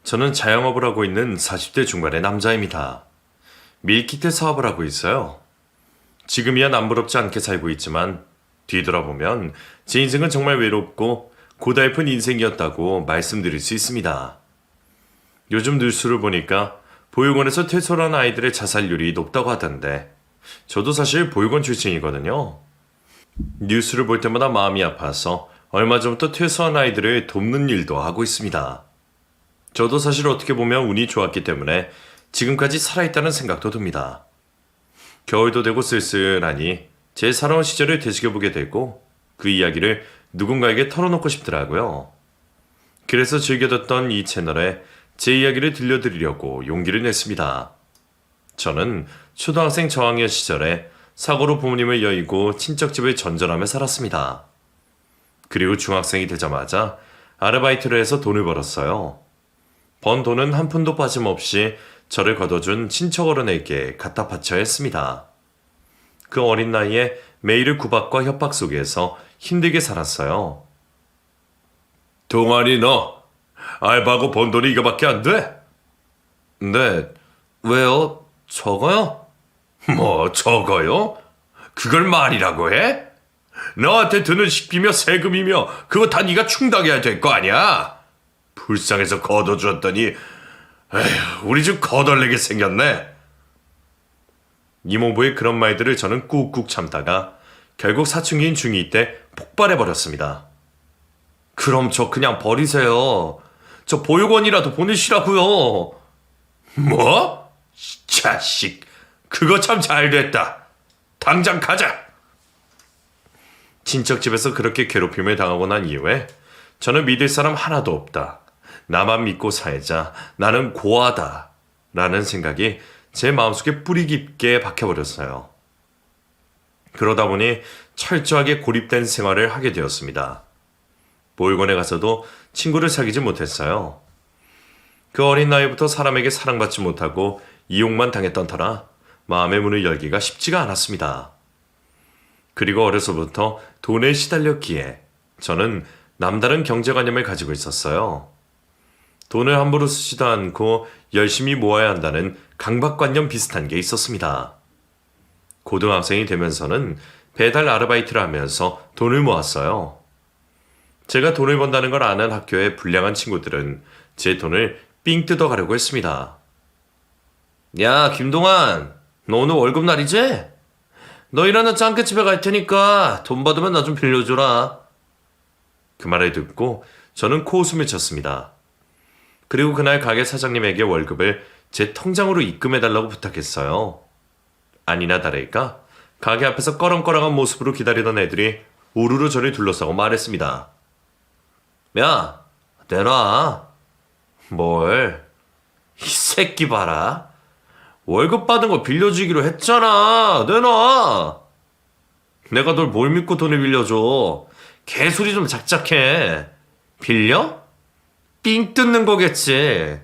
저는 자영업을 하고 있는 40대 중반의 남자입니다. 밀키트 사업을 하고 있어요. 지금이야 남부럽지 않게 살고 있지만 뒤돌아보면 제 인생은 정말 외롭고 고달픈 인생이었다고 말씀드릴 수 있습니다. 요즘 뉴스를 보니까 보육원에서 퇴소한 아이들의 자살률이 높다고 하던데 저도 사실 보육원 출신이거든요. 뉴스를 볼 때마다 마음이 아파서 얼마 전부터 퇴소한 아이들을 돕는 일도 하고 있습니다. 저도 사실 어떻게 보면 운이 좋았기 때문에 지금까지 살아있다는 생각도 듭니다. 겨울도 되고 쓸쓸하니 제 살아온 시절을 되새겨보게 되고 그 이야기를 누군가에게 털어놓고 싶더라고요. 그래서 즐겨 듣던 이 채널에 제 이야기를 들려드리려고 용기를 냈습니다. 저는 초등학생 저학년 시절에 사고로 부모님을 여의고 친척집을 전전하며 살았습니다. 그리고 중학생이 되자마자 아르바이트를 해서 돈을 벌었어요. 번 돈은 한 푼도 빠짐없이 저를 거둬준 친척 어른에게 갖다 바쳐야 했습니다. 그 어린 나이에 매일의 구박과 협박 속에서 힘들게 살았어요. 동환이 너 알바하고 번 돈이 이거밖에 안 돼? 네, 왜요? 적어요? 뭐 적어요? 그걸 말이라고 해? 너한테 드는 식비며 세금이며 그거 다 네가 충당해야 될 거 아니야? 불쌍해서 걷어주었더니 에휴, 우리 집 거덜내게 생겼네. 이모부의 그런 말들을 저는 꾹꾹 참다가 결국 사춘기인 중2 때 폭발해버렸습니다. 그럼 저 그냥 버리세요. 저 보육원이라도 보내시라고요. 뭐? 자식, 그거 참 잘됐다. 당장 가자. 친척집에서 그렇게 괴롭힘을 당하고 난 이후에 저는 믿을 사람 하나도 없다. 나만 믿고 살자. 나는 고아다. 라는 생각이 제 마음속에 뿌리 깊게 박혀버렸어요. 그러다 보니 철저하게 고립된 생활을 하게 되었습니다. 보육원에 가서도 친구를 사귀지 못했어요. 그 어린 나이부터 사람에게 사랑받지 못하고 이용만 당했던 터라 마음의 문을 열기가 쉽지가 않았습니다. 그리고 어려서부터 돈에 시달렸기에 저는 남다른 경제관념을 가지고 있었어요. 돈을 함부로 쓰지도 않고 열심히 모아야 한다는 강박관념 비슷한 게 있었습니다. 고등학생이 되면서는 배달 아르바이트를 하면서 돈을 모았어요. 제가 돈을 번다는 걸 아는 학교의 불량한 친구들은 제 돈을 삥 뜯어가려고 했습니다. 야, 김동환, 너 오늘 월급날이지? 너 일하는 짱깨집에 갈 테니까 돈 받으면 나 좀 빌려줘라. 그 말을 듣고 저는 코웃음을 쳤습니다. 그리고 그날 가게 사장님에게 월급을 제 통장으로 입금해달라고 부탁했어요. 아니나 다를까 가게 앞에서 꺼렁꺼렁한 모습으로 기다리던 애들이 우르르 저를 둘러싸고 말했습니다. 야, 내놔. 뭘? 이 새끼 봐라. 월급 받은 거 빌려주기로 했잖아. 내놔. 내가 널 뭘 믿고 돈을 빌려줘. 개소리 좀 작작해. 빌려? 삥 뜯는 거겠지.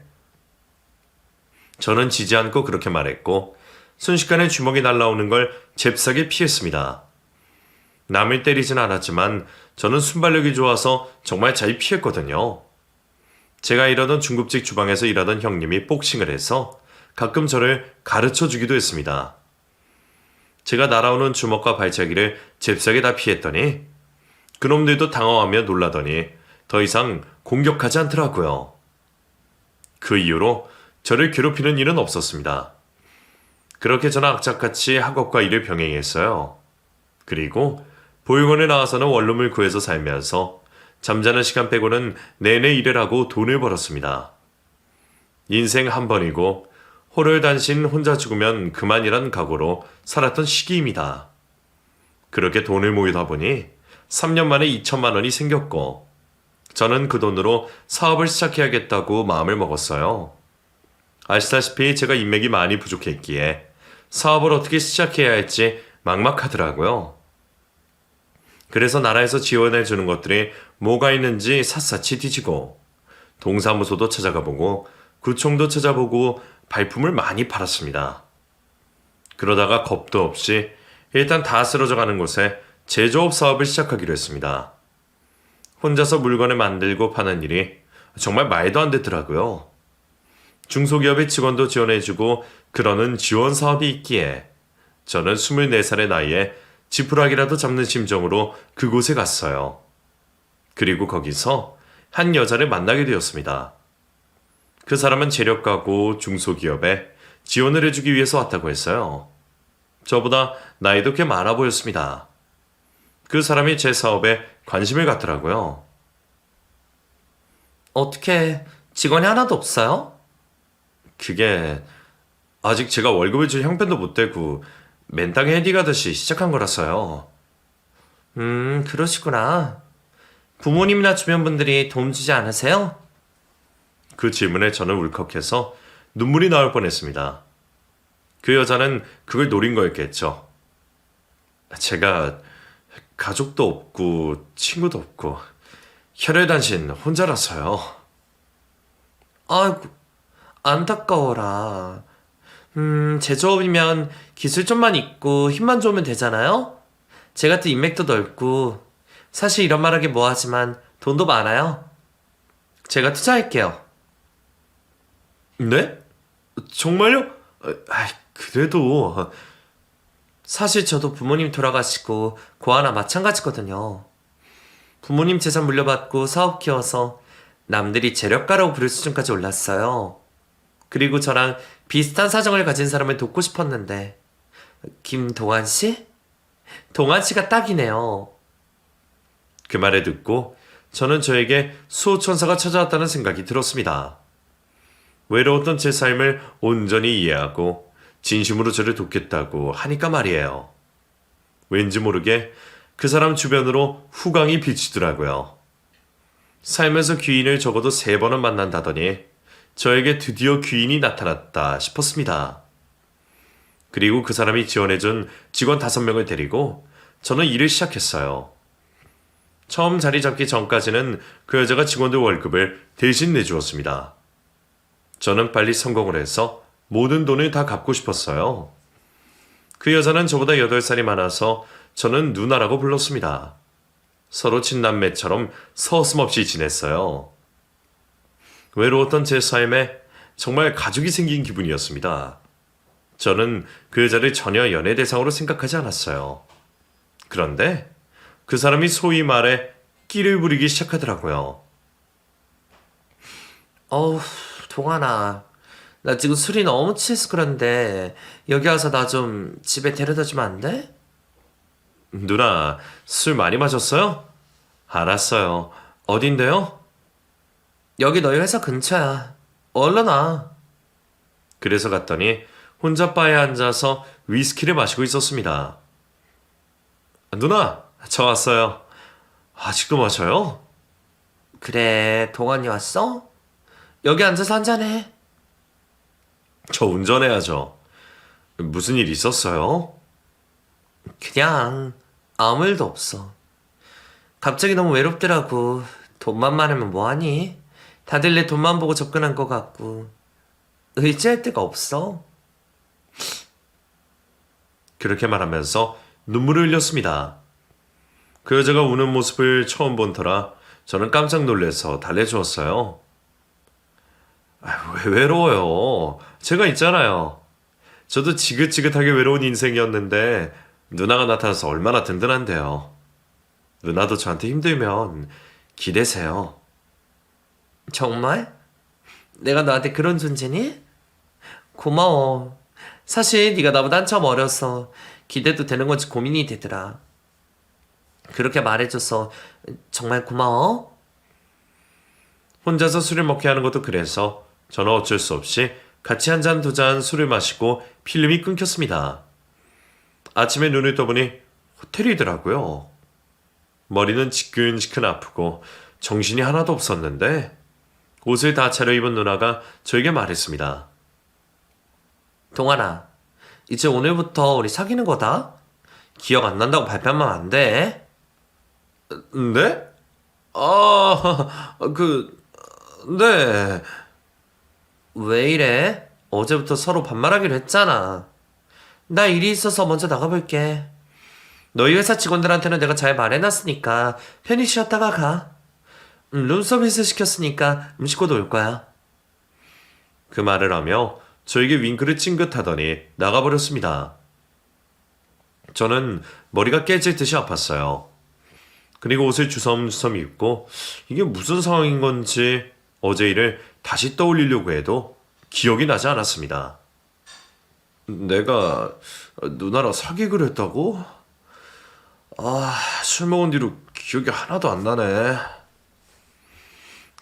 저는 지지 않고 그렇게 말했고 순식간에 주먹이 날라오는 걸 잽싸게 피했습니다. 남을 때리진 않았지만 저는 순발력이 좋아서 정말 잘 피했거든요. 제가 일하던 중국집 주방에서 일하던 형님이 복싱을 해서 가끔 저를 가르쳐주기도 했습니다. 제가 날아오는 주먹과 발차기를 잽싸게 다 피했더니 그놈들도 당황하며 놀라더니 더 이상 공격하지 않더라고요. 그 이후로 저를 괴롭히는 일은 없었습니다. 그렇게 저는 악착같이 학업과 일을 병행했어요. 그리고 보육원에 나와서는 원룸을 구해서 살면서 잠자는 시간 빼고는 내내 일을 하고 돈을 벌었습니다. 인생 한 번이고 호롤단신 혼자 죽으면 그만이란 각오로 살았던 시기입니다. 그렇게 돈을 모이다 보니 3년 만에 2천만 원이 생겼고 저는 그 돈으로 사업을 시작해야겠다고 마음을 먹었어요. 아시다시피 제가 인맥이 많이 부족했기에 사업을 어떻게 시작해야 할지 막막하더라고요. 그래서 나라에서 지원해 주는 것들이 뭐가 있는지 샅샅이 뒤지고 동사무소도 찾아가보고 구청도 찾아보고 발품을 많이 팔았습니다. 그러다가 겁도 없이 일단 다 쓰러져 가는 곳에 제조업 사업을 시작하기로 했습니다. 혼자서 물건을 만들고 파는 일이 정말 말도 안 되더라고요. 중소기업의 직원도 지원해주고 그러는 지원 사업이 있기에 저는 24살의 나이에 지푸라기라도 잡는 심정으로 그곳에 갔어요. 그리고 거기서 한 여자를 만나게 되었습니다. 그 사람은 재력가고 중소기업에 지원을 해주기 위해서 왔다고 했어요. 저보다 나이도 꽤 많아 보였습니다. 그 사람이 제 사업에 관심을 갖더라고요. 어떻게 직원이 하나도 없어요? 그게 아직 제가 월급을 줄 형편도 못 되고 맨땅에 헤디 가듯이 시작한 거라서요. 그러시구나. 부모님이나 주변 분들이 도움 주지 않으세요? 그 질문에 저는 울컥해서 눈물이 나올 뻔했습니다. 그 여자는 그걸 노린 거였겠죠. 제가 가족도 없고 친구도 없고 혈혈단신 혼자라서요. 아이고, 안타까워라. 제조업이면 기술 좀만 있고 힘만 좋으면 되잖아요? 제 같은 인맥도 넓고 사실 이런 말하기 뭐하지만 돈도 많아요. 제가 투자할게요. 네? 정말요? 그래도 사실 저도 부모님 돌아가시고 고아나 마찬가지거든요. 부모님 재산 물려받고 사업 키워서 남들이 재력가라고 부를 수준까지 올랐어요. 그리고 저랑 비슷한 사정을 가진 사람을 돕고 싶었는데 김동환 씨? 동환 씨가 딱이네요. 그 말을 듣고 저는 저에게 수호천사가 찾아왔다는 생각이 들었습니다. 외로웠던 제 삶을 온전히 이해하고 진심으로 저를 돕겠다고 하니까 말이에요. 왠지 모르게 그 사람 주변으로 후광이 비치더라고요. 살면서 귀인을 적어도 3번은 만난다더니 저에게 드디어 귀인이 나타났다 싶었습니다. 그리고 그 사람이 지원해준 직원 5명을 데리고 저는 일을 시작했어요. 처음 자리 잡기 전까지는 그 여자가 직원들 월급을 대신 내주었습니다. 저는 빨리 성공을 해서 모든 돈을 다 갚고 싶었어요. 그 여자는 저보다 8살이 많아서 저는 누나라고 불렀습니다. 서로 친남매처럼 서슴없이 지냈어요. 외로웠던 제 삶에 정말 가족이 생긴 기분이었습니다. 저는 그 여자를 전혀 연애 대상으로 생각하지 않았어요. 그런데 그 사람이 소위 말해 끼를 부리기 시작하더라고요. 어우, 동환아. 나 지금 술이 너무 취해서 그런데 여기 와서 나 좀 집에 데려다 주면 안 돼? 누나, 술 많이 마셨어요? 알았어요. 어딘데요? 여기 너희 회사 근처야. 얼른 와. 그래서 갔더니 혼자 바에 앉아서 위스키를 마시고 있었습니다. 누나, 저 왔어요. 아직도 마셔요? 그래, 동환이 왔어? 여기 앉아서 한잔해. 저 운전해야죠. 무슨 일 있었어요? 그냥 아무 일도 없어. 갑자기 너무 외롭더라고. 돈만 많으면 뭐하니? 다들 내 돈만 보고 접근한 것 같고 의지할 데가 없어. 그렇게 말하면서 눈물을 흘렸습니다. 그 여자가 우는 모습을 처음 본 터라 저는 깜짝 놀라서 달래주었어요. 왜 외로워요? 제가 있잖아요. 저도 지긋지긋하게 외로운 인생이었는데 누나가 나타나서 얼마나 든든한데요. 누나도 저한테 힘들면 기대세요. 정말? 내가 너한테 그런 존재니? 고마워. 사실 네가 나보다 한참 어려서 기대도 되는 건지 고민이 되더라. 그렇게 말해줘서 정말 고마워. 혼자서 술을 먹게 하는 것도 그래서 저는 어쩔 수 없이 같이 한 잔 두 잔 술을 마시고 필름이 끊겼습니다. 아침에 눈을 떠보니 호텔이더라고요. 머리는 지끈지끈 아프고 정신이 하나도 없었는데 옷을 다 차려입은 누나가 저에게 말했습니다. 동환아, 이제 오늘부터 우리 사귀는 거다. 기억 안 난다고 발뺌하면 안 돼. 네? 네. 왜 이래? 어제부터 서로 반말하기로 했잖아. 나 일이 있어서 먼저 나가볼게. 너희 회사 직원들한테는 내가 잘 말해놨으니까 편히 쉬었다가 가. 룸서비스 시켰으니까 음식곧 올 거야. 그 말을 하며 저에게 윙크를 찡긋하더니 나가버렸습니다. 저는 머리가 깨질 듯이 아팠어요. 그리고 옷을 주섬주섬 입고 이게 무슨 상황인 건지 어제 일을 다시 떠올리려고 해도 기억이 나지 않았습니다. 내가 누나랑 사귀기로 했다고? 술 먹은 뒤로 기억이 하나도 안 나네.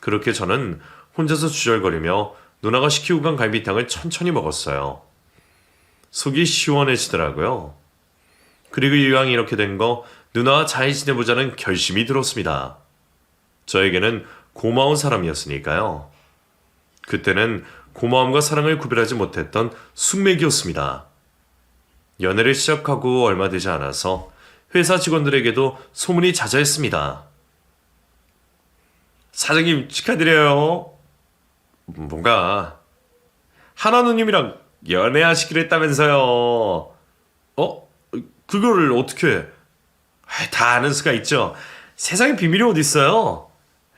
그렇게 저는 혼자서 주절거리며 누나가 시키고 간 갈비탕을 천천히 먹었어요. 속이 시원해지더라고요. 그리고 이왕 이렇게 된 거 누나와 잘 지내보자는 결심이 들었습니다. 저에게는 고마운 사람이었으니까요. 그때는 고마움과 사랑을 구별하지 못했던 숙맥이었습니다. 연애를 시작하고 얼마 되지 않아서 회사 직원들에게도 소문이 자자했습니다. 사장님 축하드려요. 뭔가 하나 누님이랑 연애하시기로 했다면서요. 그거를 어떻게 해? 다 아는 수가 있죠. 세상에 비밀이 어디 있어요.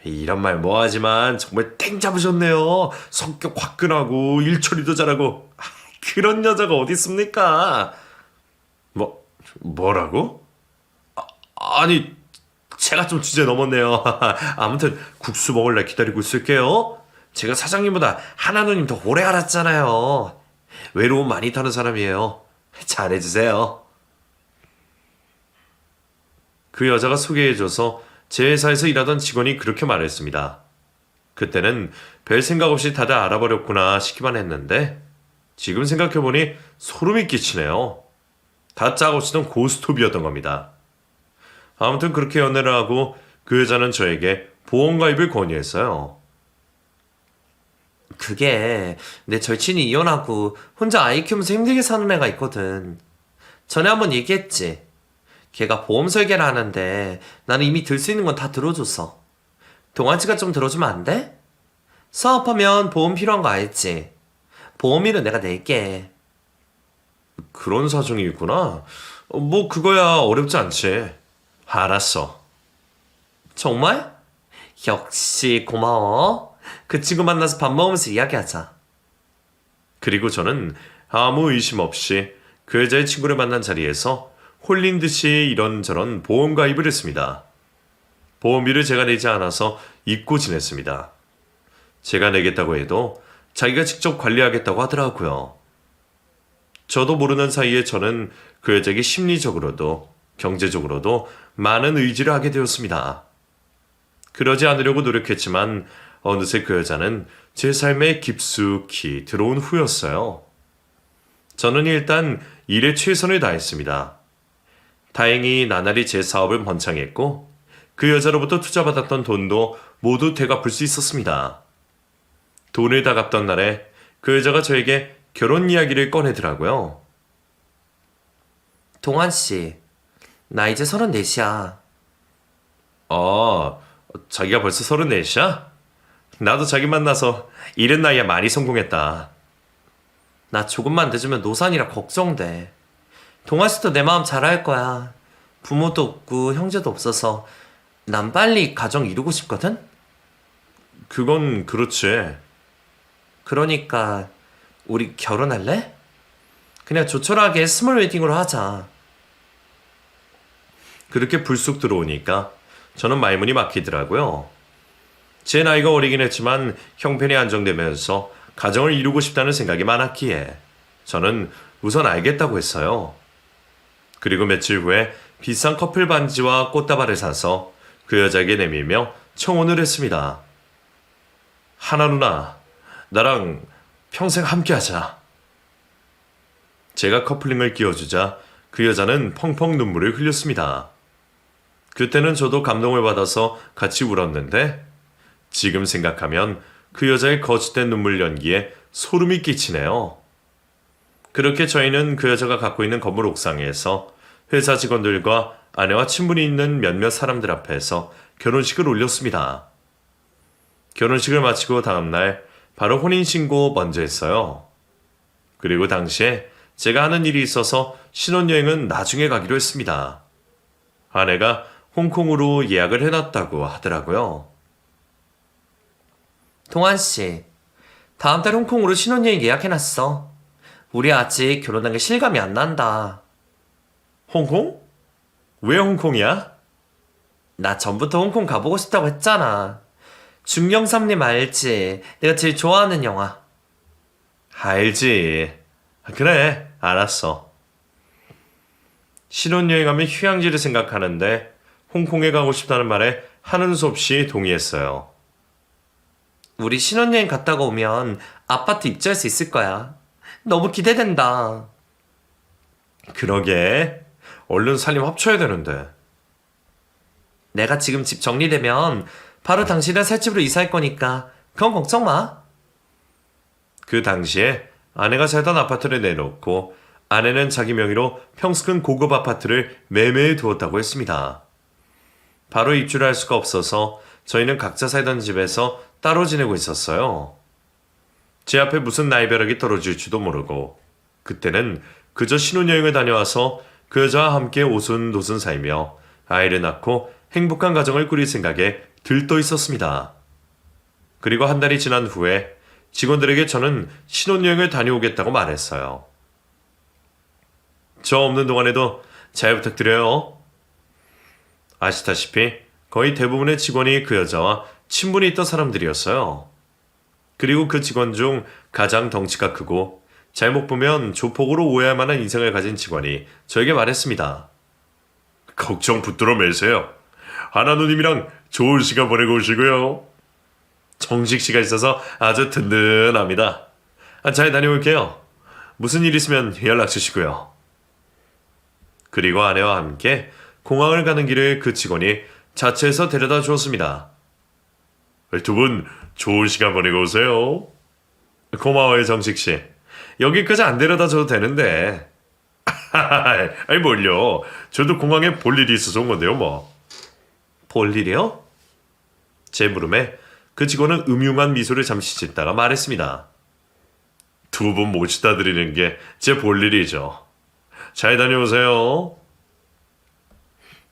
이런 말 뭐하지만 정말 땡 잡으셨네요. 성격 화끈하고 일처리도 잘하고 그런 여자가 어디 있습니까? 뭐라고? 아니 제가 좀 주제 넘었네요. 아무튼 국수 먹을 날 기다리고 있을게요. 제가 사장님보다 하나 누님 더 오래 알았잖아요. 외로움 많이 타는 사람이에요. 잘해주세요. 그 여자가 소개해줘서 제 회사에서 일하던 직원이 그렇게 말했습니다. 그때는 별 생각 없이 다들 알아버렸구나 싶기만 했는데 지금 생각해보니 소름이 끼치네요. 다 짜고치던 고스톱이었던 겁니다. 아무튼 그렇게 연애를 하고 그 여자는 저에게 보험가입을 권유했어요. 그게 내 절친이 이혼하고 혼자 아이 키우면서 힘들게 사는 애가 있거든. 전에 한번 얘기했지. 걔가 보험 설계를 하는데 나는 이미 들 수 있는 건 다 들어줬어. 동아지가 좀 들어주면 안 돼? 사업하면 보험 필요한 거 알지? 보험료는 내가 낼게. 그런 사정이 있구나. 그거야 어렵지 않지. 알았어. 정말? 역시 고마워. 그 친구 만나서 밥 먹으면서 이야기하자. 그리고 저는 아무 의심 없이 그 여자의 친구를 만난 자리에서 홀린 듯이 이런저런 보험 가입을 했습니다. 보험비를 제가 내지 않아서 잊고 지냈습니다. 제가 내겠다고 해도 자기가 직접 관리하겠다고 하더라고요. 저도 모르는 사이에 저는 그 여자에게 심리적으로도 경제적으로도 많은 의지를 하게 되었습니다. 그러지 않으려고 노력했지만 어느새 그 여자는 제 삶에 깊숙이 들어온 후였어요. 저는 일단 일에 최선을 다했습니다. 다행히 나날이 제 사업을 번창했고 그 여자로부터 투자받았던 돈도 모두 되갚을 수 있었습니다. 돈을 다 갚던 날에 그 여자가 저에게 결혼 이야기를 꺼내더라고요. 동환씨, 나 이제 34이야. 자기가 벌써 34이야? 나도 자기 만나서 이른 나이에 많이 성공했다. 나 조금만 늦으면 노산이라 걱정돼. 동아씨도 내 마음 잘 알 거야. 부모도 없고 형제도 없어서 난 빨리 가정 이루고 싶거든? 그건 그렇지. 그러니까 우리 결혼할래? 그냥 조촐하게 스몰 웨딩으로 하자. 그렇게 불쑥 들어오니까 저는 말문이 막히더라고요. 제 나이가 어리긴 했지만 형편이 안정되면서 가정을 이루고 싶다는 생각이 많았기에 저는 우선 알겠다고 했어요. 그리고 며칠 후에 비싼 커플 반지와 꽃다발을 사서 그 여자에게 내밀며 청혼을 했습니다. 하나 누나, 나랑 평생 함께하자. 제가 커플링을 끼워주자 그 여자는 펑펑 눈물을 흘렸습니다. 그때는 저도 감동을 받아서 같이 울었는데 지금 생각하면 그 여자의 거짓된 눈물 연기에 소름이 끼치네요. 그렇게 저희는 그 여자가 갖고 있는 건물 옥상에서 회사 직원들과 아내와 친분이 있는 몇몇 사람들 앞에서 결혼식을 올렸습니다. 결혼식을 마치고 다음날 바로 혼인신고 먼저 했어요. 그리고 당시에 제가 하는 일이 있어서 신혼여행은 나중에 가기로 했습니다. 아내가 홍콩으로 예약을 해놨다고 하더라고요. 동환씨, 다음 달 홍콩으로 신혼여행 예약해놨어. 우리 아직 결혼한 게 실감이 안 난다. 홍콩? 왜 홍콩이야? 나 전부터 홍콩 가보고 싶다고 했잖아. 중경삼림 알지? 내가 제일 좋아하는 영화. 알지. 그래, 알았어. 신혼여행하면 휴양지를 생각하는데 홍콩에 가고 싶다는 말에 하는 수 없이 동의했어요. 우리 신혼여행 갔다가 오면 아파트 입주할 수 있을 거야. 너무 기대된다. 그러게. 얼른 살림 합쳐야 되는데. 내가 지금 집 정리되면 바로 당신이랑 살 집으로 이사할 거니까 그건 걱정 마. 그 당시에 아내가 살던 아파트를 내놓고 아내는 자기 명의로 평수큰 고급 아파트를 매매해 두었다고 했습니다. 바로 입주를 할 수가 없어서 저희는 각자 살던 집에서 따로 지내고 있었어요. 제 앞에 무슨 날벼락이 떨어질지도 모르고 그때는 그저 신혼여행을 다녀와서 그 여자와 함께 오순도순 살며 아이를 낳고 행복한 가정을 꾸릴 생각에 들떠 있었습니다. 그리고 한 달이 지난 후에 직원들에게 저는 신혼여행을 다녀오겠다고 말했어요. 저 없는 동안에도 잘 부탁드려요. 아시다시피 거의 대부분의 직원이 그 여자와 친분이 있던 사람들이었어요. 그리고 그 직원 중 가장 덩치가 크고 잘못 보면 조폭으로 오해할 만한 인생을 가진 직원이 저에게 말했습니다. 걱정 붙들어 매세요. 하나누님이랑 좋은 시간 보내고 오시고요. 정식 씨가 있어서 아주 든든합니다. 잘 다녀올게요. 무슨 일 있으면 연락 주시고요. 그리고 아내와 함께 공항을 가는 길에 그 직원이 자체해서 데려다 주었습니다. 두 분 좋은 시간 보내고 오세요. 고마워요, 정식 씨. 여기까지 안 데려다 줘도 되는데. 아니 뭘요. 저도 공항에 볼 일이 있어서 온 건데요, 뭐. 볼 일이요? 제 물음에 그 직원은 음흉한 미소를 잠시 짓다가 말했습니다. 두 분 모시다 드리는 게 제 볼 일이죠. 잘 다녀오세요.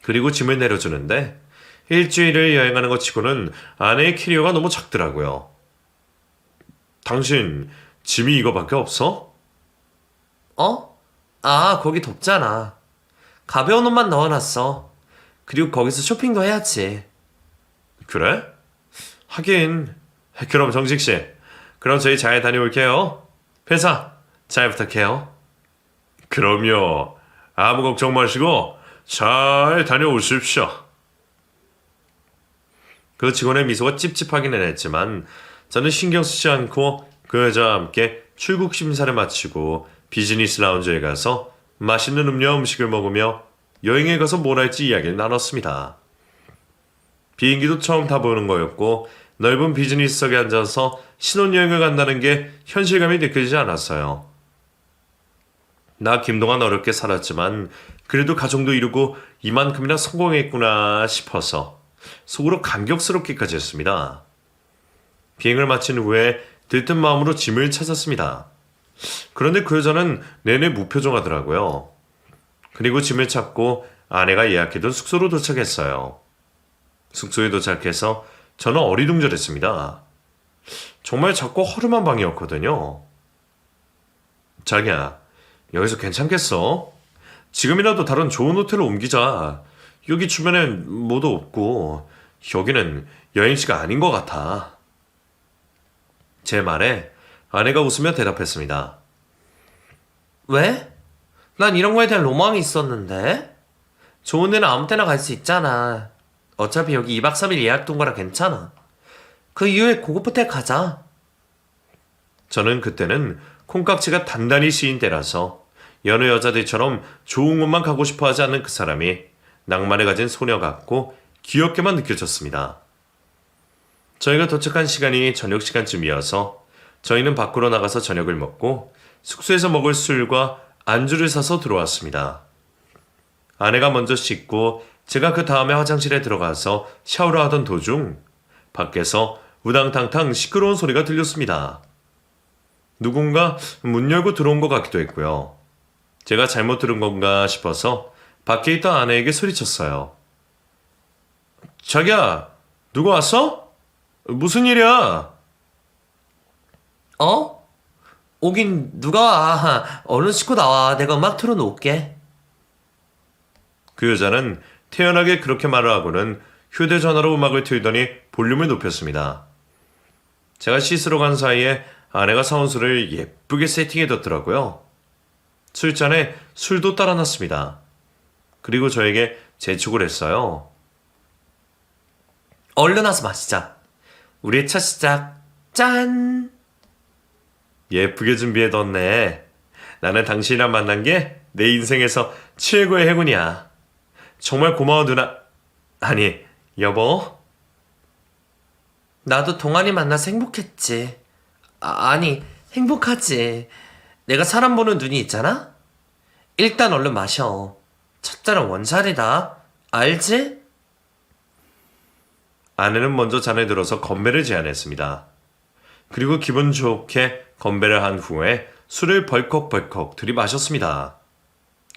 그리고 짐을 내려주는데 일주일을 여행하는 것 치고는 아내의 캐리어가 너무 작더라고요. 당신 짐이 이거밖에 없어? 어? 아, 거기 덥잖아. 가벼운 옷만 넣어놨어. 그리고 거기서 쇼핑도 해야지. 그래? 하긴. 그럼 정식 씨, 그럼 저희 잘 다녀올게요. 회사 잘 부탁해요. 그럼요. 아무 걱정 마시고 잘 다녀오십시오. 그 직원의 미소가 찝찝하기는 했지만 저는 신경 쓰지 않고 그 여자와 함께 출국 심사를 마치고 비즈니스 라운지에 가서 맛있는 음료와 음식을 먹으며 여행에 가서 뭘 할지 이야기를 나눴습니다. 비행기도 처음 타보는 거였고 넓은 비즈니스석에 앉아서 신혼여행을 간다는 게 현실감이 느껴지지 않았어요. 나 김동완 어렵게 살았지만 그래도 가정도 이루고 이만큼이나 성공했구나 싶어서 속으로 감격스럽기까지 했습니다. 비행을 마친 후에 들뜬 마음으로 짐을 찾았습니다. 그런데 그 여자는 내내 무표정하더라고요. 그리고 짐을 찾고 아내가 예약해둔 숙소로 도착했어요. 숙소에 도착해서 저는 어리둥절했습니다. 정말 작고 허름한 방이었거든요. 자기야, 여기서 괜찮겠어? 지금이라도 다른 좋은 호텔로 옮기자. 여기 주변엔 뭐도 없고 여기는 여행지가 아닌 것 같아. 제 말에 아내가 웃으며 대답했습니다. 왜? 난 이런 거에 대한 로망이 있었는데? 좋은 데는 아무 때나 갈 수 있잖아. 어차피 여기 2박 3일 예약된 거라 괜찮아. 그 이후에 고급 호텔 가자. 저는 그때는 콩깍지가 단단히 씌인 때라서 여느 여자들처럼 좋은 곳만 가고 싶어 하지 않는 그 사람이 낭만을 가진 소녀 같고 귀엽게만 느껴졌습니다. 저희가 도착한 시간이 저녁 시간쯤이어서 저희는 밖으로 나가서 저녁을 먹고 숙소에서 먹을 술과 안주를 사서 들어왔습니다. 아내가 먼저 씻고 제가 그 다음에 화장실에 들어가서 샤워를 하던 도중 밖에서 우당탕탕 시끄러운 소리가 들렸습니다. 누군가 문 열고 들어온 것 같기도 했고요. 제가 잘못 들은 건가 싶어서 밖에 있던 아내에게 소리쳤어요. 자기야, 누구 왔어? 무슨 일이야? 어? 오긴 누가 와. 얼른 씻고 나와. 내가 음악 틀어놓을게. 그 여자는 태연하게 그렇게 말을 하고는 휴대전화로 음악을 틀더니 볼륨을 높였습니다. 제가 씻으러 간 사이에 아내가 사온 술을 예쁘게 세팅해뒀더라고요. 술잔에 술도 따라 놨습니다. 그리고 저에게 재촉을 했어요. 얼른 와서 마시자. 우리의 첫 시작. 짠! 예쁘게 준비해뒀네. 나는 당신이랑 만난 게 내 인생에서 최고의 행운이야. 정말 고마워 누나. 아니 여보. 나도 동안이 만나서 행복했지. 아니, 행복하지. 내가 사람 보는 눈이 있잖아? 일단 얼른 마셔. 첫잔은 원샷이다. 알지? 아내는 먼저 잔에 들어서 건배를 제안했습니다. 그리고 기분 좋게 건배를 한 후에 술을 벌컥벌컥 들이마셨습니다.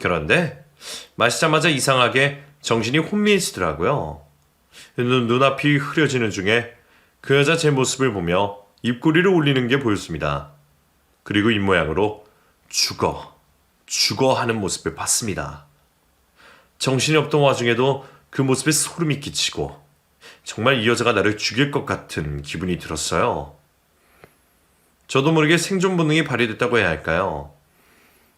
그런데 마시자마자 이상하게 정신이 혼미해지더라고요. 눈앞이 흐려지는 중에 그 여자 제 모습을 보며 입꼬리를 올리는 게 보였습니다. 그리고 입모양으로 죽어 하는 모습을 봤습니다. 정신이 없던 와중에도 그 모습에 소름이 끼치고 정말 이 여자가 나를 죽일 것 같은 기분이 들었어요. 저도 모르게 생존 본능이 발휘됐다고 해야 할까요?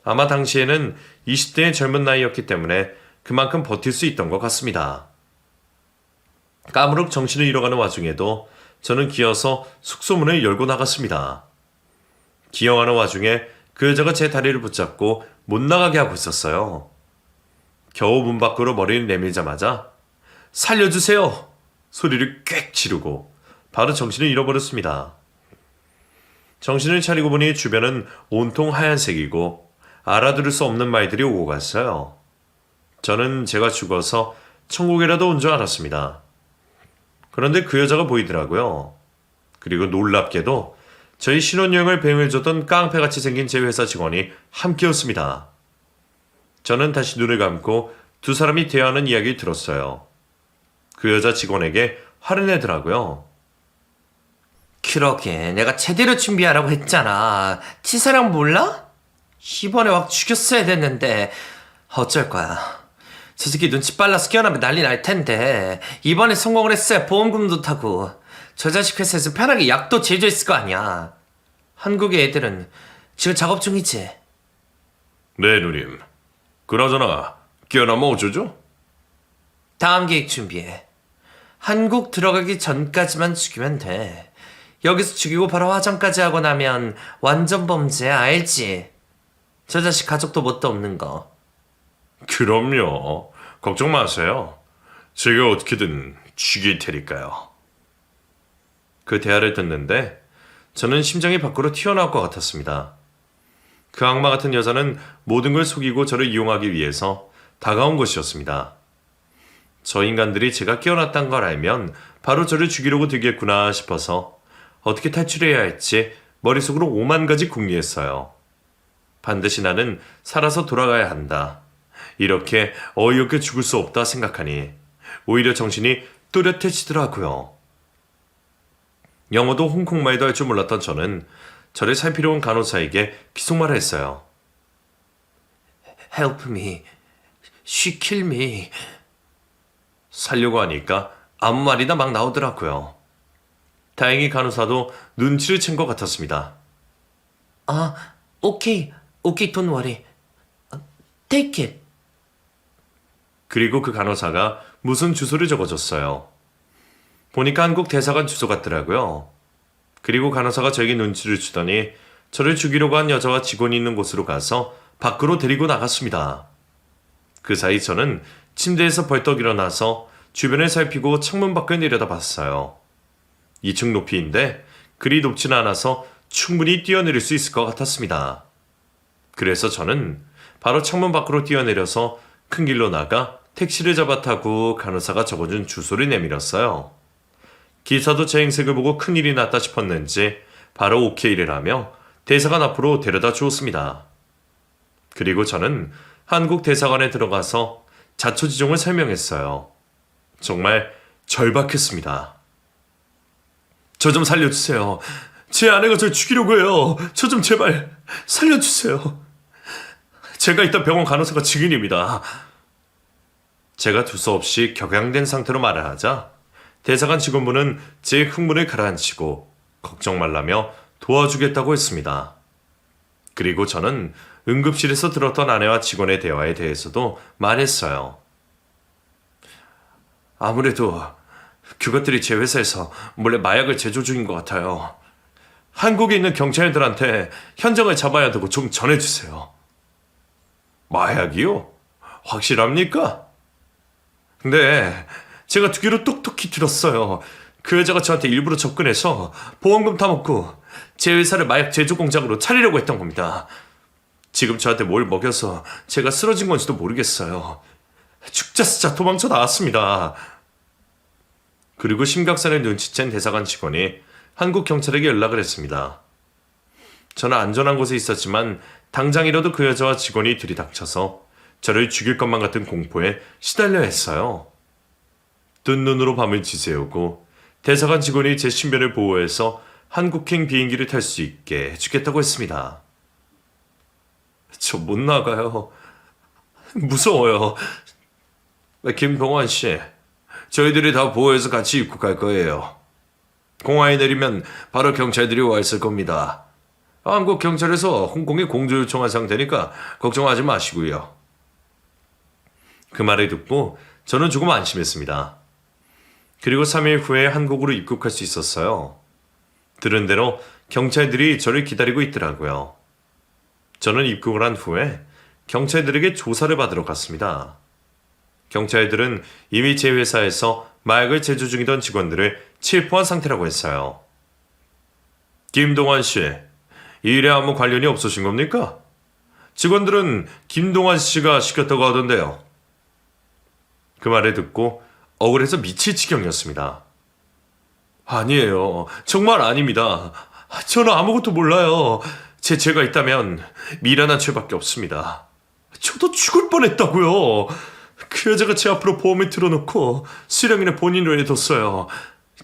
아마 당시에는 20대의 젊은 나이였기 때문에 그만큼 버틸 수 있던 것 같습니다. 까무룩 정신을 잃어가는 와중에도 저는 기어서 숙소 문을 열고 나갔습니다. 기어가는 와중에 그 여자가 제 다리를 붙잡고 못 나가게 하고 있었어요. 겨우 문 밖으로 머리를 내밀자마자 살려주세요! 소리를 꽥 지르고 바로 정신을 잃어버렸습니다. 정신을 차리고 보니 주변은 온통 하얀색이고 알아들을 수 없는 말들이 오고 갔어요. 저는 제가 죽어서 천국이라도 온 줄 알았습니다. 그런데 그 여자가 보이더라고요. 그리고 놀랍게도 저희 신혼여행을 배웅해줬던 깡패같이 생긴 제 회사 직원이 함께였습니다. 저는 다시 눈을 감고 두 사람이 대화하는 이야기를 들었어요. 그 여자 직원에게 화를 내더라고요. 그러게, 내가 제대로 준비하라고 했잖아. 치사랑 몰라? 이번에 확 죽였어야 됐는데 어쩔 거야. 저 새끼 눈치 빨라서 깨어나면 난리 날 텐데 이번에 성공을 했어야 보험금도 타고 저 자식 회사에서 편하게 약도 제조했을 거 아니야. 한국의 애들은 지금 작업 중이지. 네 누님. 그나저나 깨어나면 어쩌죠? 다음 계획 준비해. 한국 들어가기 전까지만 죽이면 돼. 여기서 죽이고 바로 화장까지 하고 나면 완전 범죄야, 알지? 저 자식 가족도 뭣도 없는 거. 그럼요. 걱정 마세요. 제가 어떻게든 죽일 테니까요. 그 대화를 듣는데 저는 심장이 밖으로 튀어나올 것 같았습니다. 그 악마 같은 여자는 모든 걸 속이고 저를 이용하기 위해서 다가온 것이었습니다. 저 인간들이 제가 깨어났다는 걸 알면 바로 저를 죽이려고 들겠구나 싶어서 어떻게 탈출해야 할지 머릿속으로 5만 가지 궁리했어요. 반드시 나는 살아서 돌아가야 한다. 이렇게 어이없게 죽을 수 없다 생각하니 오히려 정신이 또렷해지더라고요. 영어도 홍콩말도 할 줄 몰랐던 저는 저를 살피러 온 간호사에게 귓속말을 했어요. Help me. She kill me. 살려고 하니까 아무 말이나 막 나오더라고요. 다행히 간호사도 눈치를 챈 것 같았습니다. 오케이, don't worry. Take it. 그리고 그 간호사가 무슨 주소를 적어줬어요. 보니까 한국 대사관 주소 같더라고요. 그리고 간호사가 저에게 눈치를 주더니 저를 죽이려고 한 여자와 직원이 있는 곳으로 가서 밖으로 데리고 나갔습니다. 그 사이 저는 침대에서 벌떡 일어나서 주변을 살피고 창문 밖을 내려다봤어요. 2층 높이인데 그리 높지는 않아서 충분히 뛰어내릴 수 있을 것 같았습니다. 그래서 저는 바로 창문 밖으로 뛰어내려서 큰 길로 나가 택시를 잡아 타고 간호사가 적어준 주소를 내밀었어요. 기사도 제 행색을 보고 큰일이 났다 싶었는지 바로 오케이를 하며 대사관 앞으로 데려다 주었습니다. 그리고 저는 한국 대사관에 들어가서 자초지종을 설명했어요. 정말 절박했습니다. 저 좀 살려주세요. 제 아내가 절 죽이려고 해요. 저 좀 제발 살려주세요. 제가 있던 병원 간호사가 증인입니다. 제가 두서없이 격양된 상태로 말을 하자 대사관 직원분은 제 흥분을 가라앉히고 걱정 말라며 도와주겠다고 했습니다. 그리고 저는 응급실에서 들었던 아내와 직원의 대화에 대해서도 말했어요. 아무래도 그것들이 제 회사에서 몰래 마약을 제조 중인 것 같아요. 한국에 있는 경찰들한테 현장을 잡아야 되고 좀 전해주세요. 마약이요? 확실합니까? 네, 제가 듣기로 똑똑히 들었어요. 그 여자가 저한테 일부러 접근해서 보험금 타먹고 제 회사를 마약 제조 공장으로 차리려고 했던 겁니다. 지금 저한테 뭘 먹여서 제가 쓰러진 건지도 모르겠어요. 죽자 쓰자 도망쳐 나왔습니다. 그리고 심각성을 눈치챈 대사관 직원이 한국 경찰에게 연락을 했습니다. 저는 안전한 곳에 있었지만 당장이라도 그 여자와 직원이 들이닥쳐서 저를 죽일 것만 같은 공포에 시달려 했어요. 뜬 눈으로 밤을 지새우고 대사관 직원이 제 신변을 보호해서 한국행 비행기를 탈 수 있게 해주겠다고 했습니다. 저 못 나가요. 무서워요. 김동완 씨, 저희들이 다 보호해서 같이 입국할 거예요. 공항에 내리면 바로 경찰들이 와 있을 겁니다. 한국 경찰에서 홍콩에 공조 요청한 상태니까 걱정하지 마시고요. 그 말을 듣고 저는 조금 안심했습니다. 그리고 3일 후에 한국으로 입국할 수 있었어요. 들은 대로 경찰들이 저를 기다리고 있더라고요. 저는 입국을 한 후에 경찰들에게 조사를 받으러 갔습니다. 경찰들은 이미 제 회사에서 마약을 제조 중이던 직원들을 체포한 상태라고 했어요. 김동완 씨, 이 일에 아무 관련이 없으신 겁니까? 직원들은 김동완 씨가 시켰다고 하던데요. 그 말을 듣고 억울해서 미칠 지경이었습니다. 아니에요. 정말 아닙니다. 저는 아무것도 몰라요. 제 죄가 있다면 미련한 죄밖에 없습니다. 저도 죽을 뻔했다고요. 그 여자가 제 앞으로 보험을 틀어놓고 수령이는 본인으로 해뒀어요.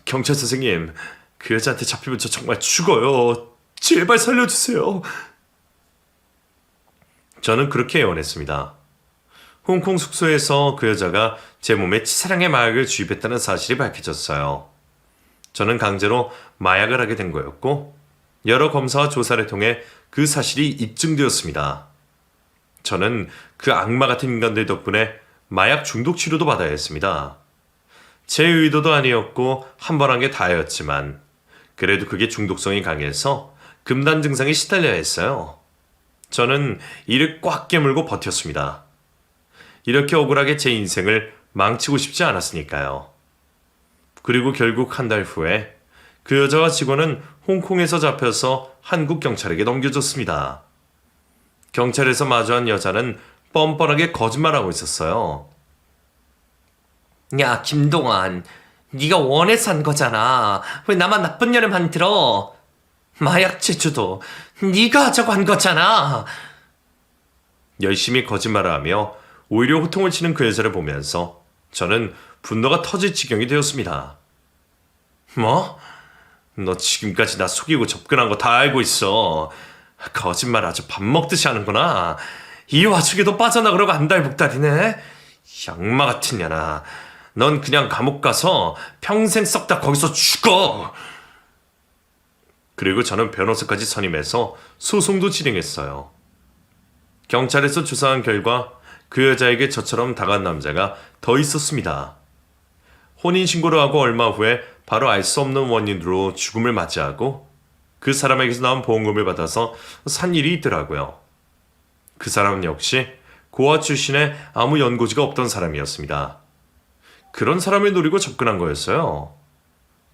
경찰 선생님, 그 여자한테 잡히면 저 정말 죽어요. 제발 살려주세요. 저는 그렇게 애원했습니다. 홍콩 숙소에서 그 여자가 제 몸에 치사량의 마약을 주입했다는 사실이 밝혀졌어요. 저는 강제로 마약을 하게 된 거였고 여러 검사와 조사를 통해 그 사실이 입증되었습니다. 저는 그 악마 같은 인간들 덕분에 마약 중독 치료도 받아야 했습니다. 제 의도도 아니었고 한 번 한 게 다였지만 그래도 그게 중독성이 강해서 금단 증상에 시달려야 했어요. 저는 이를 꽉 깨물고 버텼습니다. 이렇게 억울하게 제 인생을 망치고 싶지 않았으니까요. 그리고 결국 한 달 후에 그 여자와 직원은 홍콩에서 잡혀서 한국 경찰에게 넘겨졌습니다. 경찰에서 마주한 여자는 뻔뻔하게 거짓말하고 있었어요. 야, 김동완, 네가 원해서 한 거잖아. 왜 나만 나쁜 년을 만들어? 마약 제조도 네가 하자고 한 거잖아. 열심히 거짓말을 하며 오히려 호통을 치는 그 여자를 보면서 저는 분노가 터질 지경이 되었습니다. 뭐? 너 지금까지 나 속이고 접근한 거 다 알고 있어. 거짓말 아주 밥 먹듯이 하는구나. 이 와중에도 빠져나가려고 안달복달이네. 악마 같은 년아. 넌 그냥 감옥 가서 평생 썩다 거기서 죽어. 그리고 저는 변호사까지 선임해서 소송도 진행했어요. 경찰에서 조사한 결과 그 여자에게 저처럼 당한 남자가 더 있었습니다. 혼인신고를 하고 얼마 후에 바로 알 수 없는 원인으로 죽음을 맞이하고 그 사람에게서 나온 보험금을 받아서 산 일이 있더라고요. 그 사람은 역시 고아 출신의 아무 연고지가 없던 사람이었습니다. 그런 사람을 노리고 접근한 거였어요.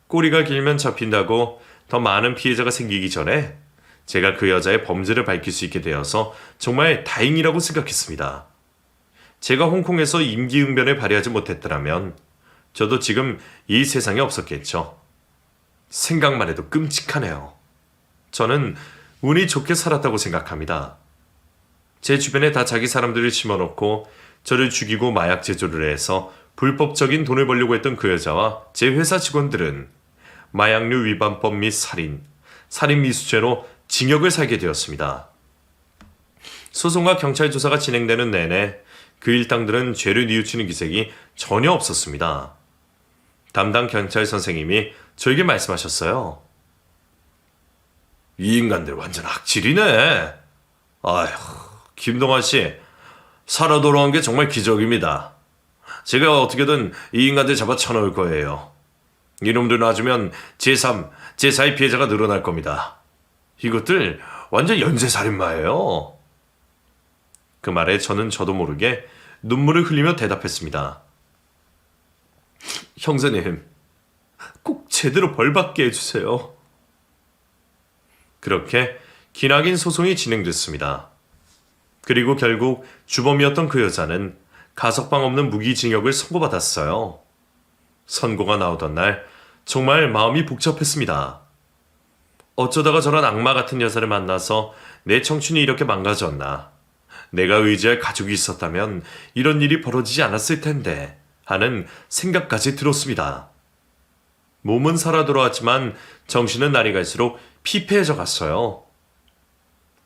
꼬리가 길면 잡힌다고 더 많은 피해자가 생기기 전에 제가 그 여자의 범죄를 밝힐 수 있게 되어서 정말 다행이라고 생각했습니다. 제가 홍콩에서 임기응변을 발휘하지 못했더라면 저도 지금 이 세상에 없었겠죠. 생각만 해도 끔찍하네요. 저는 운이 좋게 살았다고 생각합니다. 제 주변에 다 자기 사람들을 심어놓고 저를 죽이고 마약 제조를 해서 불법적인 돈을 벌려고 했던 그 여자와 제 회사 직원들은 마약류 위반법 및 살인, 살인 미수죄로 징역을 살게 되었습니다. 소송과 경찰 조사가 진행되는 내내 그 일당들은 죄를 뉘우치는 기색이 전혀 없었습니다. 담당 경찰 선생님이 저에게 말씀하셨어요. 이 인간들 완전 악질이네. 아휴, 김동환 씨, 살아 돌아온 게 정말 기적입니다. 제가 어떻게든 이 인간들 잡아 쳐넣을 거예요. 이놈들 놔주면 제3, 제4의 피해자가 늘어날 겁니다. 이것들 완전 연쇄살인마예요. 그 말에 저도 모르게 눈물을 흘리며 대답했습니다. 형사님, 꼭 제대로 벌받게 해주세요. 그렇게 기나긴 소송이 진행됐습니다. 그리고 결국 주범이었던 그 여자는 가석방 없는 무기징역을 선고받았어요. 선고가 나오던 날 정말 마음이 복잡했습니다. 어쩌다가 저런 악마 같은 여자를 만나서 내 청춘이 이렇게 망가졌나. 내가 의지할 가족이 있었다면 이런 일이 벌어지지 않았을 텐데 하는 생각까지 들었습니다. 몸은 살아 돌아왔지만 정신은 날이 갈수록 피폐해져 갔어요.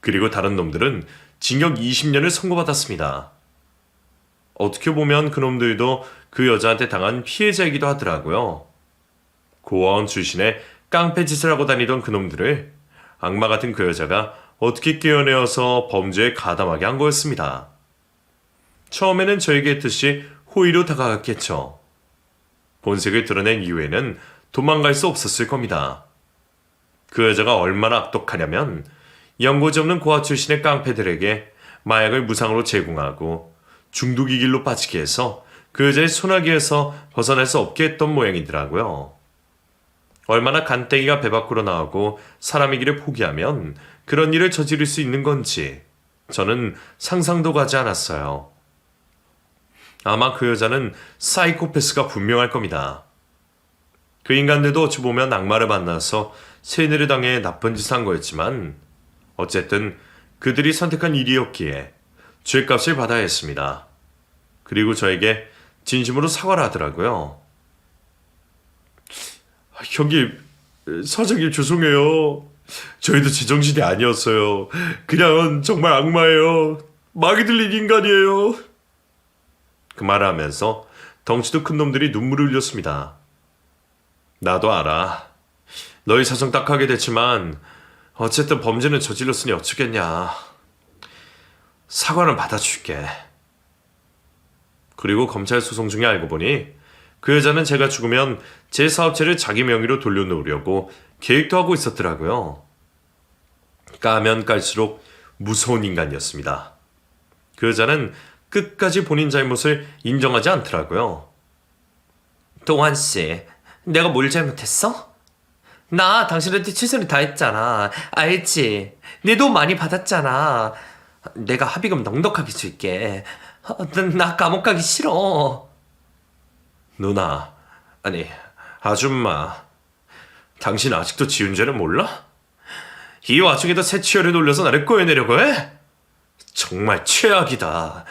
그리고 다른 놈들은 징역 20년을 선고받았습니다. 어떻게 보면 그놈들도 그 여자한테 당한 피해자이기도 하더라고요. 고아원 출신의 깡패 짓을 하고 다니던 그놈들을 악마 같은 그 여자가 어떻게 깨어내어서 범죄에 가담하게 한 거였습니다. 처음에는 저에게 했듯이 호의로 다가갔겠죠. 본색을 드러낸 이후에는 도망갈 수 없었을 겁니다. 그 여자가 얼마나 악독하냐면 연고지 없는 고아 출신의 깡패들에게 마약을 무상으로 제공하고 중독의 길로 빠지게 해서 그 여자의 소나기에서 벗어날 수 없게 했던 모양이더라고요. 얼마나 간땡이가 배 밖으로 나오고 사람이기를 포기하면 그런 일을 저지를 수 있는 건지 저는 상상도 가지 않았어요. 아마 그 여자는 사이코패스가 분명할 겁니다. 그 인간들도 어찌 보면 악마를 만나서 세뇌를 당해 나쁜 짓을 한 거였지만 어쨌든 그들이 선택한 일이었기에 죄값을 받아야 했습니다. 그리고 저에게 진심으로 사과를 하더라고요. 형님, 사장님 죄송해요. 저희도 제정신이 아니었어요. 그냥 정말 악마예요. 마귀 들린 인간이에요. 그 말을 하면서 덩치도 큰 놈들이 눈물을 흘렸습니다. 나도 알아. 너희 사정 딱하게 됐지만 어쨌든 범죄는 저질렀으니 어쩌겠냐. 사과는 받아줄게. 그리고 검찰 소송 중에 알고 보니 그 여자는 제가 죽으면 제 사업체를 자기 명의로 돌려놓으려고 계획도 하고 있었더라고요. 까면 깔수록 무서운 인간이었습니다. 그 여자는 끝까지 본인 잘못을 인정하지 않더라고요. 동환 씨, 내가 뭘 잘못했어? 나 당신한테 최선을 다했잖아. 알지? 내 돈 많이 받았잖아. 내가 합의금 넉넉하게 줄게. 나 감옥 가기 싫어. 누나, 아니 아줌마, 당신 아직도 지은 죄를 몰라? 이 와중에도 새 치열을 돌려서 나를 꼬여내려고 해? 정말 최악이다.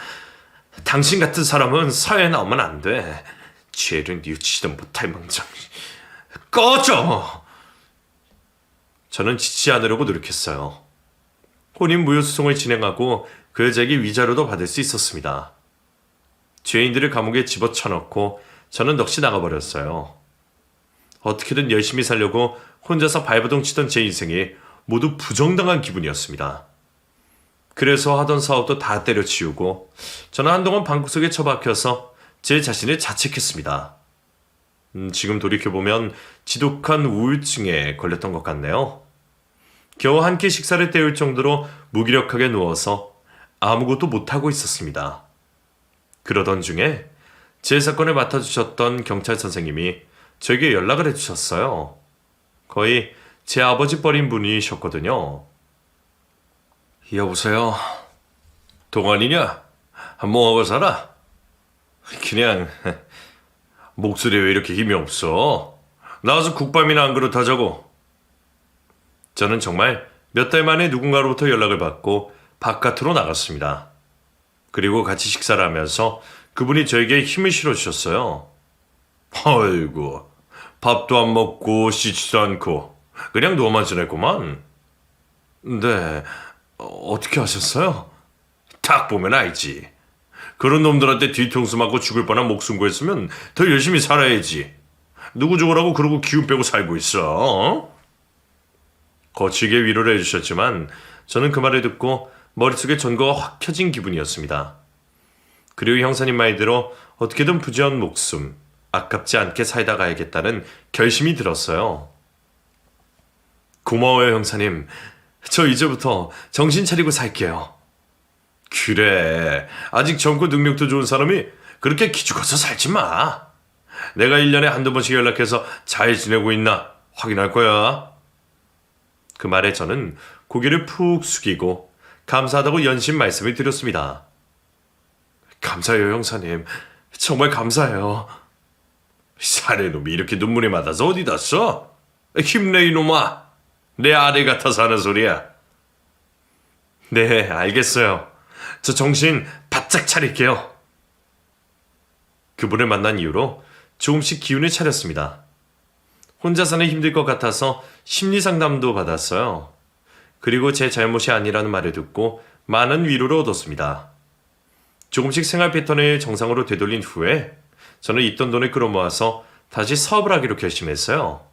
당신 같은 사람은 사회에 나오면 안 돼. 죄를 뉘우치지도 못할 망정. 꺼져! 저는 지지 않으려고 노력했어요. 혼인무효소송을 진행하고 그 여자에게 위자료도 받을 수 있었습니다. 죄인들을 감옥에 집어쳐넣고 저는 넋이 나가버렸어요. 어떻게든 열심히 살려고 혼자서 발버둥 치던 제 인생이 모두 부정당한 기분이었습니다. 그래서 하던 사업도 다 때려치우고 저는 한동안 방구석에 처박혀서 제 자신을 자책했습니다. 지금 돌이켜보면 지독한 우울증에 걸렸던 것 같네요. 겨우 한 끼 식사를 때울 정도로 무기력하게 누워서 아무것도 못하고 있었습니다. 그러던 중에 제 사건을 맡아주셨던 경찰 선생님이 저에게 연락을 해주셨어요. 거의 제 아버지 뻘인 분이셨거든요. 여보세요? 동안이냐? 뭐하고 살아? 그냥 목소리 왜 이렇게 힘이 없어? 나와서 국밥이나 한 그릇 하자고. 저는 정말 몇 달 만에 누군가로부터 연락을 받고 바깥으로 나갔습니다. 그리고 같이 식사를 하면서 그분이 저에게 힘을 실어주셨어요. 아이고, 밥도 안 먹고 씻지도 않고 그냥 누워만 지냈구만. 네, 어떻게 하셨어요? 딱 보면 알지. 그런 놈들한테 뒤통수 맞고 죽을 뻔한 목숨 구했으면 더 열심히 살아야지. 누구 죽으라고 그러고 기운 빼고 살고 있어. 어? 거칠게 위로를 해주셨지만 저는 그 말을 듣고 머릿속에 전거가 확 켜진 기분이었습니다. 그리고 형사님 말대로 어떻게든 부지런 목숨, 아깝지 않게 살다 가야겠다는 결심이 들었어요. 고마워요, 형사님. 저 이제부터 정신 차리고 살게요. 그래, 아직 젊고 능력도 좋은 사람이 그렇게 기죽어서 살지 마. 내가 1년에 한두 번씩 연락해서 잘 지내고 있나 확인할 거야. 그 말에 저는 고개를 푹 숙이고 감사하다고 연신 말씀을 드렸습니다. 감사해요, 형사님. 정말 감사해요. 사내놈이 이렇게 눈물이 맑아서 어디다 써? 힘내, 이놈아. 내 아들 같아서 하는 소리야. 네, 알겠어요. 저 정신 바짝 차릴게요. 그분을 만난 이후로 조금씩 기운을 차렸습니다. 혼자서는 힘들 것 같아서 심리상담도 받았어요. 그리고 제 잘못이 아니라는 말을 듣고 많은 위로를 얻었습니다. 조금씩 생활 패턴을 정상으로 되돌린 후에 저는 있던 돈을 끌어모아서 다시 사업을 하기로 결심했어요.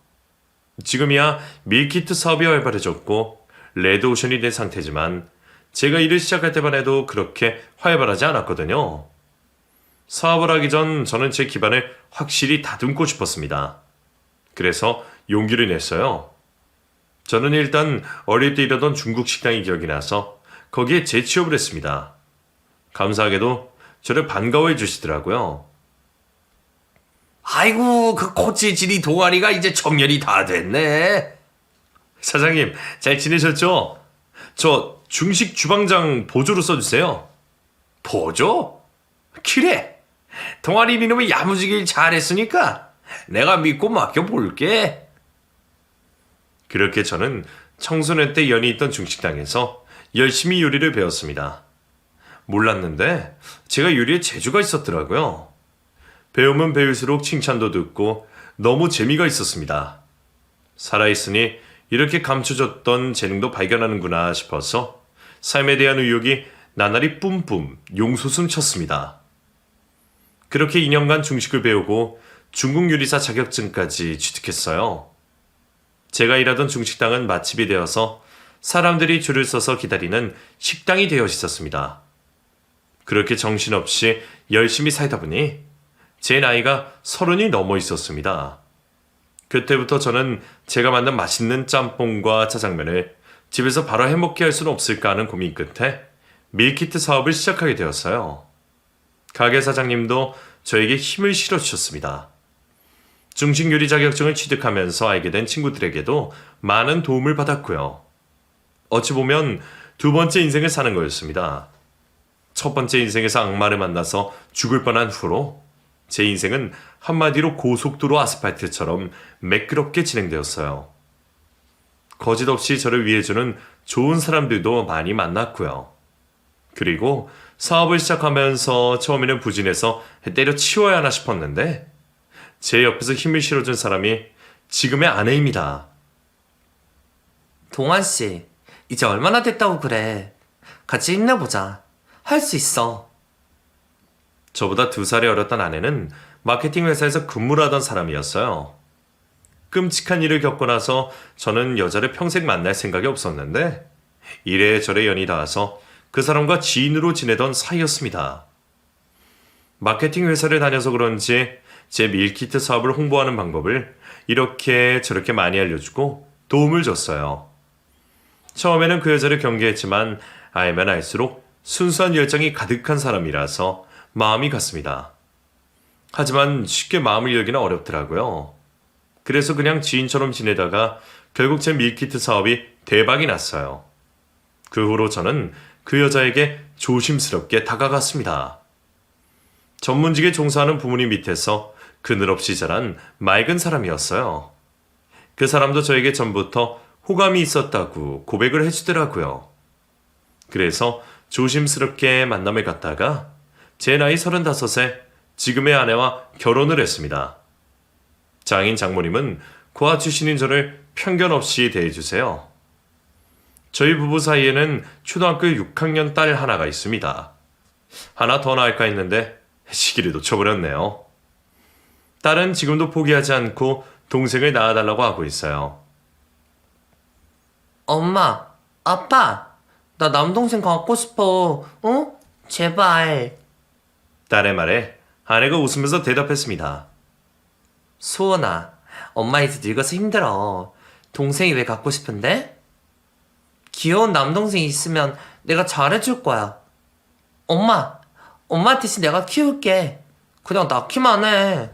지금이야 밀키트 사업이 활발해졌고 레드오션이 된 상태지만 제가 일을 시작할 때만 해도 그렇게 활발하지 않았거든요. 사업을 하기 전 저는 제 기반을 확실히 다듬고 싶었습니다. 그래서 용기를 냈어요. 저는 일단 어릴 때 일하던 중국 식당이 기억이 나서 거기에 재취업을 했습니다. 감사하게도 저를 반가워해 주시더라고요. 아이고, 그 코치지리 동아리가 이제 청년이 다 됐네. 사장님, 잘 지내셨죠? 저 중식 주방장 보조로 써주세요. 보조? 그래. 동아리 이놈이 야무지길 잘했으니까 내가 믿고 맡겨볼게. 그렇게 저는 청소년 때 연이 있던 중식당에서 열심히 요리를 배웠습니다. 몰랐는데 제가 요리에 재주가 있었더라고요. 배우면 배울수록 칭찬도 듣고 너무 재미가 있었습니다. 살아있으니 이렇게 감춰졌던 재능도 발견하는구나 싶어서 삶에 대한 의욕이 나날이 뿜뿜 용솟음 쳤습니다. 그렇게 2년간 중식을 배우고 중국 요리사 자격증까지 취득했어요. 제가 일하던 중식당은 맛집이 되어서 사람들이 줄을 서서 기다리는 식당이 되어 있었습니다. 그렇게 정신없이 열심히 살다 보니 제 나이가 30이 넘어 있었습니다. 그때부터 저는 제가 만든 맛있는 짬뽕과 짜장면을 집에서 바로 해먹게 할 수는 없을까 하는 고민 끝에 밀키트 사업을 시작하게 되었어요. 가게 사장님도 저에게 힘을 실어주셨습니다. 중식 요리 자격증을 취득하면서 알게 된 친구들에게도 많은 도움을 받았고요. 어찌 보면 두 번째 인생을 사는 거였습니다. 첫 번째 인생에서 악마를 만나서 죽을 뻔한 후로 제 인생은 한마디로 고속도로 아스팔트처럼 매끄럽게 진행되었어요. 거짓 없이 저를 위해주는 좋은 사람들도 많이 만났고요. 그리고 사업을 시작하면서 처음에는 부진해서 때려치워야 하나 싶었는데 제 옆에서 힘을 실어준 사람이 지금의 아내입니다. 동환씨, 이제 얼마나 됐다고 그래. 같이 힘내보자. 할 수 있어. 저보다 2살이 어렸던 아내는 마케팅 회사에서 근무를 하던 사람이었어요. 끔찍한 일을 겪고 나서 저는 여자를 평생 만날 생각이 없었는데 이래저래 연이 닿아서 그 사람과 지인으로 지내던 사이였습니다. 마케팅 회사를 다녀서 그런지 제 밀키트 사업을 홍보하는 방법을 이렇게 저렇게 많이 알려주고 도움을 줬어요. 처음에는 그 여자를 경계했지만 알면 알수록 순수한 열정이 가득한 사람이라서 마음이 갔습니다. 하지만 쉽게 마음을 열기는 어렵더라고요. 그래서 그냥 지인처럼 지내다가 결국 제 밀키트 사업이 대박이 났어요. 그 후로 저는 그 여자에게 조심스럽게 다가갔습니다. 전문직에 종사하는 부모님 밑에서 그늘없이 자란 맑은 사람이었어요. 그 사람도 저에게 전부터 호감이 있었다고 고백을 해주더라고요. 그래서 조심스럽게 만남을 갖다가 제 나이 35에 지금의 아내와 결혼을 했습니다. 장인 장모님은 고아 출신인 저를 편견 없이 대해주세요. 저희 부부 사이에는 초등학교 6학년 딸 하나가 있습니다. 하나 더 낳을까 했는데 시기를 놓쳐버렸네요. 딸은 지금도 포기하지 않고 동생을 낳아달라고 하고 있어요. 엄마, 아빠, 나 남동생 갖고 싶어. 어? 제발. 딸의 말에 아내가 웃으면서 대답했습니다. 수원아, 엄마 이제 늙어서 힘들어. 동생이 왜 갖고 싶은데? 귀여운 남동생 있으면 내가 잘해줄 거야. 엄마 대신 내가 키울게. 그냥 낳기만 해.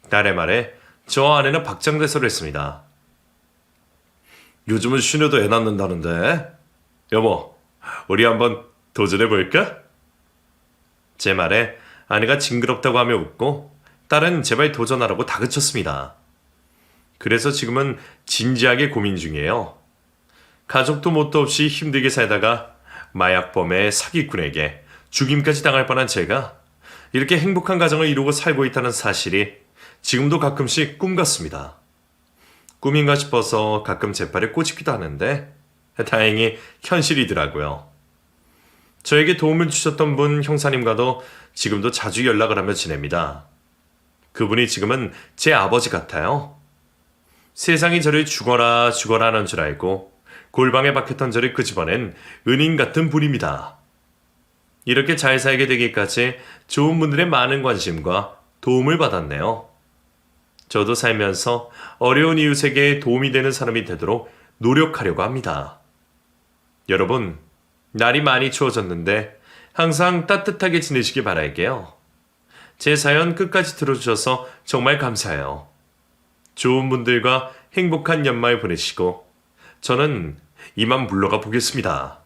딸의 말에 저 아내는 박장대소를 했습니다. 요즘은 쉬녀도 애 낳는다는데? 여보, 우리 한번 도전해볼까? 제 말에 아내가 징그럽다고 하며 웃고 딸은 제발 도전하라고 다그쳤습니다. 그래서 지금은 진지하게 고민 중이에요. 가족도 뭣도 없이 힘들게 살다가 마약범의 사기꾼에게 죽임까지 당할 뻔한 제가 이렇게 행복한 가정을 이루고 살고 있다는 사실이 지금도 가끔씩 꿈 같습니다. 꿈인가 싶어서 가끔 재빨에 꼬집기도 하는데 다행히 현실이더라고요. 저에게 도움을 주셨던 분 형사님과도 지금도 자주 연락을 하며 지냅니다. 그분이 지금은 제 아버지 같아요. 세상이 저를 죽어라 하는 줄 알고 골방에 박혔던 저를 끄집어낸 은인 같은 분입니다. 이렇게 잘 살게 되기까지 좋은 분들의 많은 관심과 도움을 받았네요. 저도 살면서 어려운 이웃에게 도움이 되는 사람이 되도록 노력하려고 합니다. 여러분, 날이 많이 추워졌는데 항상 따뜻하게 지내시길 바랄게요. 제 사연 끝까지 들어주셔서 정말 감사해요. 좋은 분들과 행복한 연말 보내시고 저는 이만 물러가 보겠습니다.